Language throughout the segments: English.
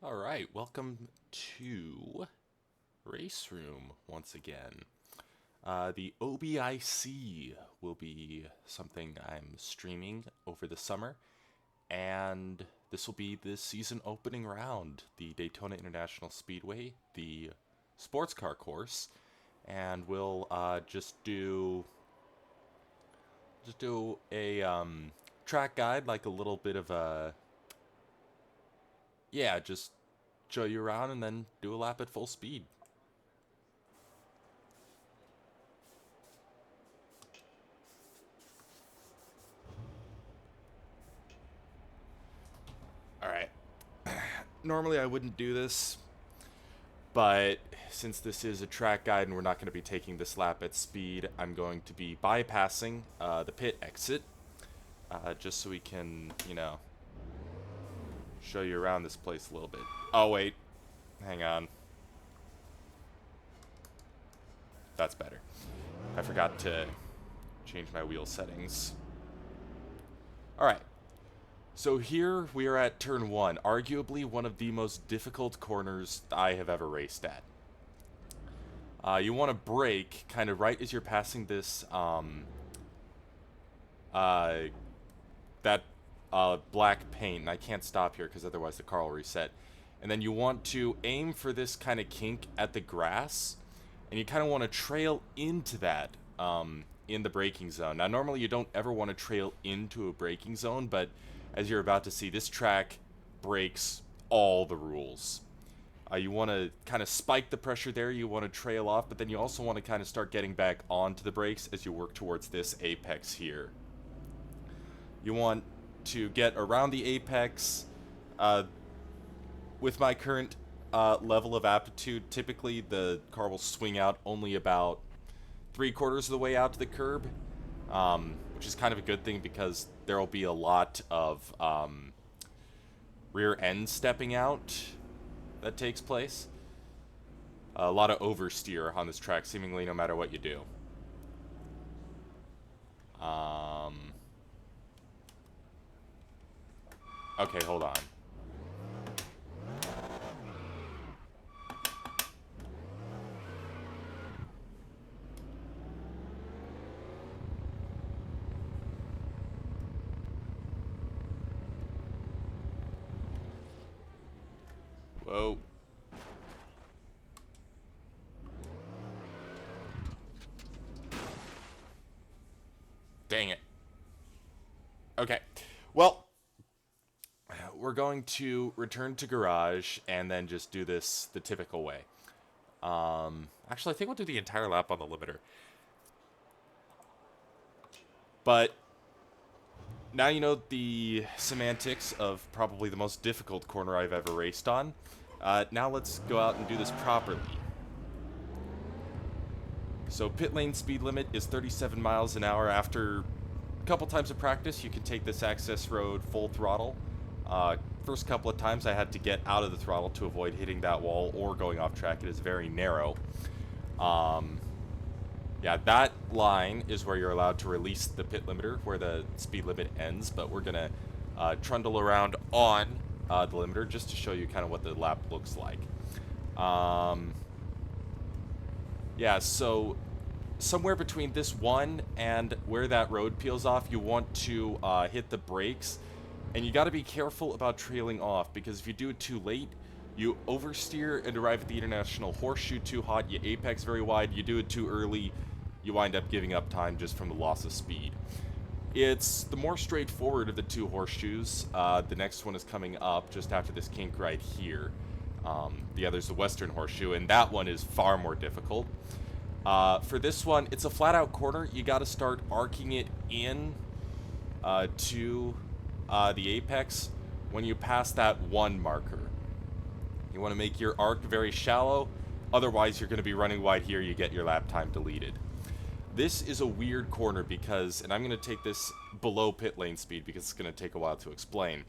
Alright, welcome to Race Room once again. The OBIC will be something I'm streaming over the summer, and this will be the season opening round, the Daytona International Speedway, the Sportscar course, and we'll just do a track guide, like a little bit of a just show you around and then do a lap at full speed. Alright. Normally I wouldn't do this, but since this is a track guide and we're not going to be taking this lap at speed, I'm going to be bypassing the pit exit, just so we can, show you around this place a little bit. Oh, wait. Hang on. That's better. I forgot to change my wheel settings. Alright. So here we are at turn 1, arguably one of the most difficult corners I have ever raced at. You want to brake kind of right as you're passing this, black paint, and I can't stop here because otherwise the car will reset. And then you want to aim for this kind of kink at the grass, and you kind of want to trail into that in the braking zone. Now, normally you don't ever want to trail into a braking zone, but as you're about to see, this track breaks all the rules. You want to kind of spike the pressure there, you want to trail off, but then you also want to kind of start getting back onto the brakes as you work towards this apex here. You want to get around the apex. With my current level of aptitude, typically the car will swing out only about 3/4 of the way out to the curb, which is kind of a good thing because there will be a lot of rear end stepping out that takes place. A lot of oversteer on this track, seemingly no matter what you do. Okay, hold on. Whoa. Dang it. Okay. Well, we're going to return to garage and then just do this the typical way. Actually, I think we'll do the entire lap on the limiter. But now you know the semantics of probably the most difficult corner I've ever raced on. Now let's go out and do this properly. So pit lane speed limit is 37 miles an hour. After a couple times of practice, you can take this access road full throttle. First couple of times I had to get out of the throttle to avoid hitting that wall or going off track. It is very narrow. Yeah, that line is where you're allowed to release the pit limiter, where the speed limit ends, but we're going to trundle around on the limiter just to show you kind of what the lap looks like. Yeah, so somewhere between this one and where that road peels off, you want to hit the brakes, and you got to be careful about trailing off, because if you do it too late, you oversteer and arrive at the International Horseshoe too hot, you apex very wide, you do it too early, you wind up giving up time just from the loss of speed. It's the more straightforward of the two horseshoes. The next one is coming up just after this kink right here. The other's the Western Horseshoe, and that one is far more difficult. For this one, it's a flat-out corner. You got to start arcing it in to the apex when you pass that 1 marker. You want to make your arc very shallow, otherwise you're going to be running wide here, you get your lap time deleted. This is a weird corner because, and I'm going to take this below pit lane speed because it's going to take a while to explain.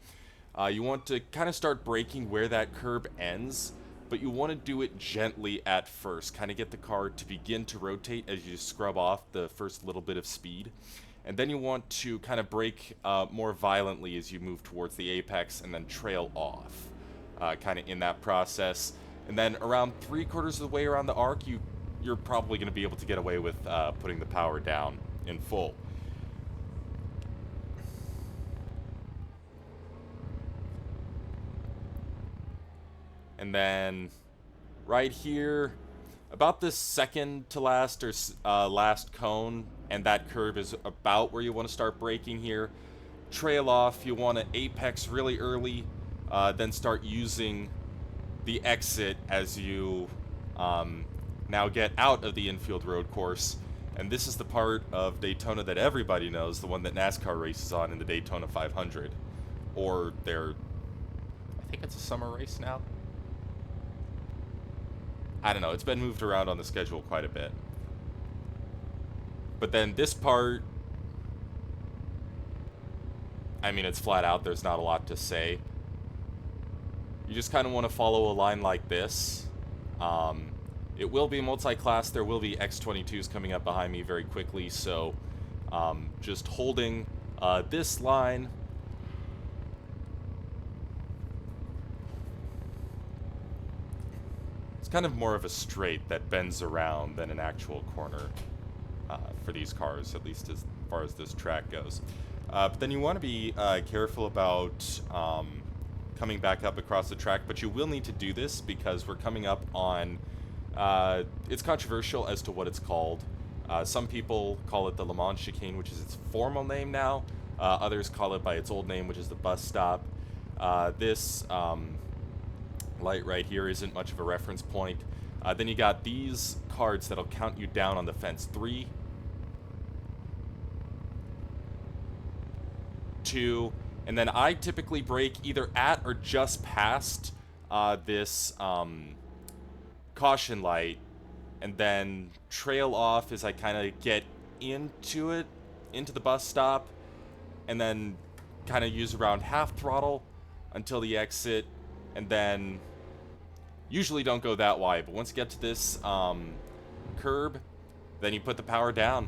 You want to kind of start braking where that curb ends, but you want to do it gently at first, kind of get the car to begin to rotate as you scrub off the first little bit of speed. And then you want to kind of brake more violently as you move towards the apex and then trail off. kind of in that process. And then around 3/4 of the way around the arc, you're probably going to be able to get away with putting the power down in full. And then right here, about the second to last or last cone, and that curve is about where you want to start braking here. Trail off, you want to apex really early, then start using the exit as you now get out of the infield road course. And this is the part of Daytona that everybody knows, the one that NASCAR races on in the Daytona 500. Or their, I think it's a summer race now? I don't know, it's been moved around on the schedule quite a bit. But then this part, I mean, it's flat out, there's not a lot to say. You just kind of want to follow a line like this. It will be multi-class, there will be X22s coming up behind me very quickly, so just holding this line. It's kind of more of a straight that bends around than an actual corner for these cars, at least as far as this track goes. But then you want to be careful about coming back up across the track, but you will need to do this because we're coming up on, it's controversial as to what it's called. Some people call it the Le Mans chicane, which is its formal name now. Others call it by its old name, which is the bus stop. This light right here isn't much of a reference point. Then you got these cards that'll count you down on the fence. 3, 2, and then I typically brake either at or just past this caution light, and then trail off as I kind of get into it, into the bus stop, and then kind of use around half throttle until the exit, and then usually don't go that wide, but once you get to this curb, then you put the power down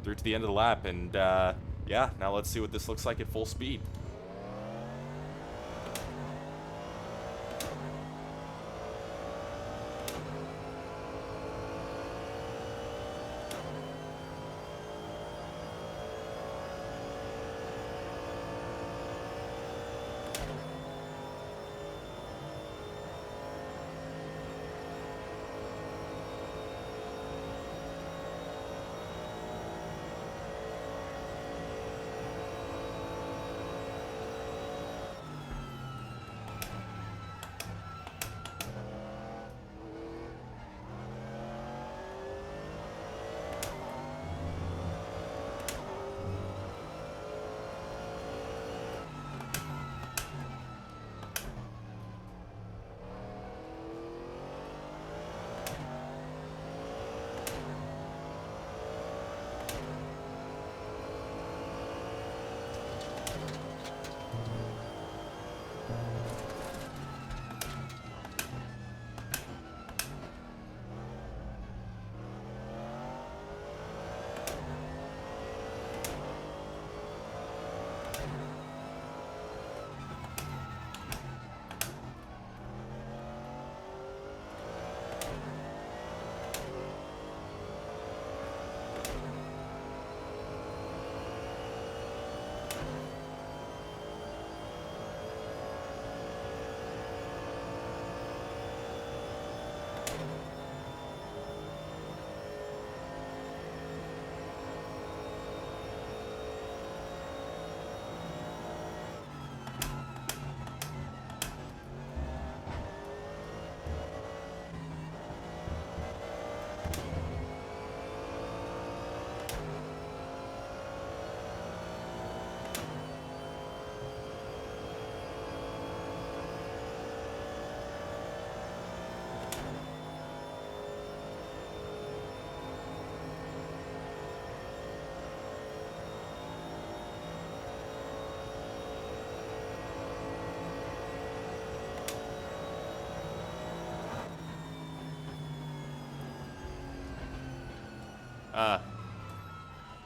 through to the end of the lap, and yeah, now let's see what this looks like at full speed.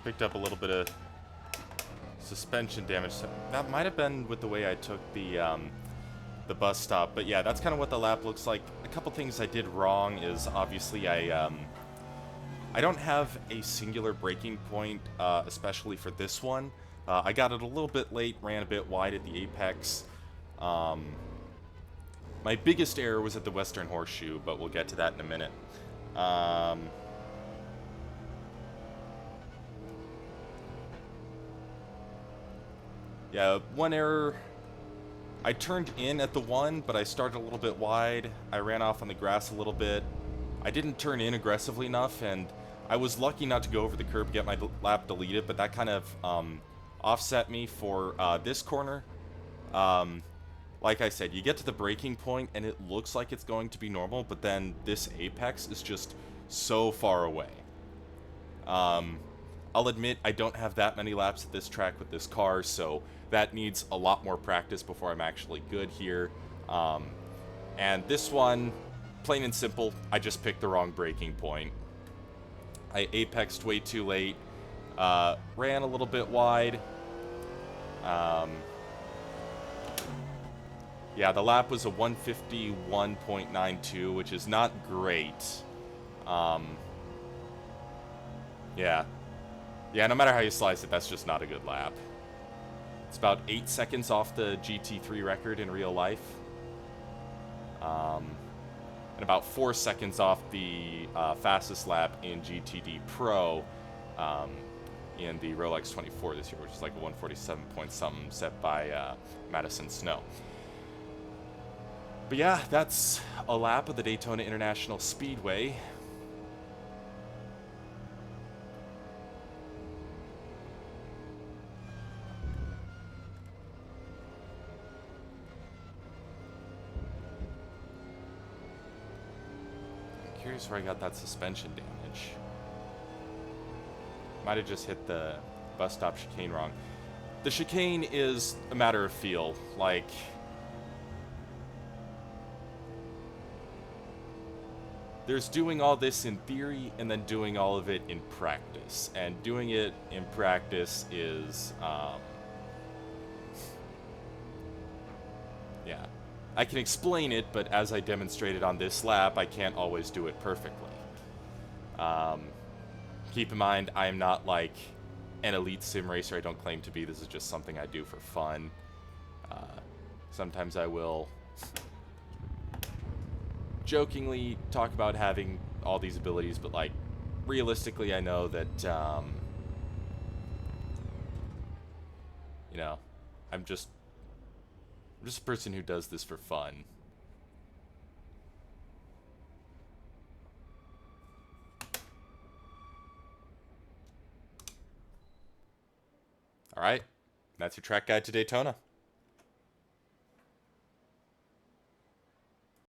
Picked up a little bit of suspension damage. That might have been with the way I took the the bus stop. But yeah, that's kind of what the lap looks like. A couple things I did wrong is obviously I don't have a singular braking point, especially for this one. I got it a little bit late, ran a bit wide at the apex. My biggest error was at the Western Horseshoe, but we'll get to that in a minute. Yeah, one error. I turned in at the one, but I started a little bit wide. I ran off on the grass a little bit. I didn't turn in aggressively enough, and I was lucky not to go over the curb, get my lap deleted, but that kind of offset me for this corner. Like I said, you get to the braking point, and it looks like it's going to be normal, but then this apex is just so far away. I'll admit I don't have that many laps at this track with this car, so that needs a lot more practice before I'm actually good here. And this one, plain and simple, I just picked the wrong braking point. I apexed way too late, ran a little bit wide. Yeah, the lap was a 151.92, which is not great. Yeah, no matter how you slice it, that's just not a good lap. It's about 8 seconds off the GT3 record in real life. And about 4 seconds off the fastest lap in GTD Pro in the Rolex 24 this year, which is like a 147 point something set by Madison Snow. But yeah, that's a lap of the Daytona International Speedway. I'm curious where I got that suspension damage. Might have just hit the bus stop chicane wrong. The chicane is a matter of feel. Like, there's doing all this in theory and then doing all of it in practice. And doing it in practice is, yeah. I can explain it, but as I demonstrated on this lap, I can't always do it perfectly. Keep in mind, I am not like an elite sim racer. I don't claim to be. This is just something I do for fun. Sometimes I will jokingly talk about having all these abilities, but like realistically I know that you know, I'm just a person who does this for fun. Alright, that's your track guide to Daytona.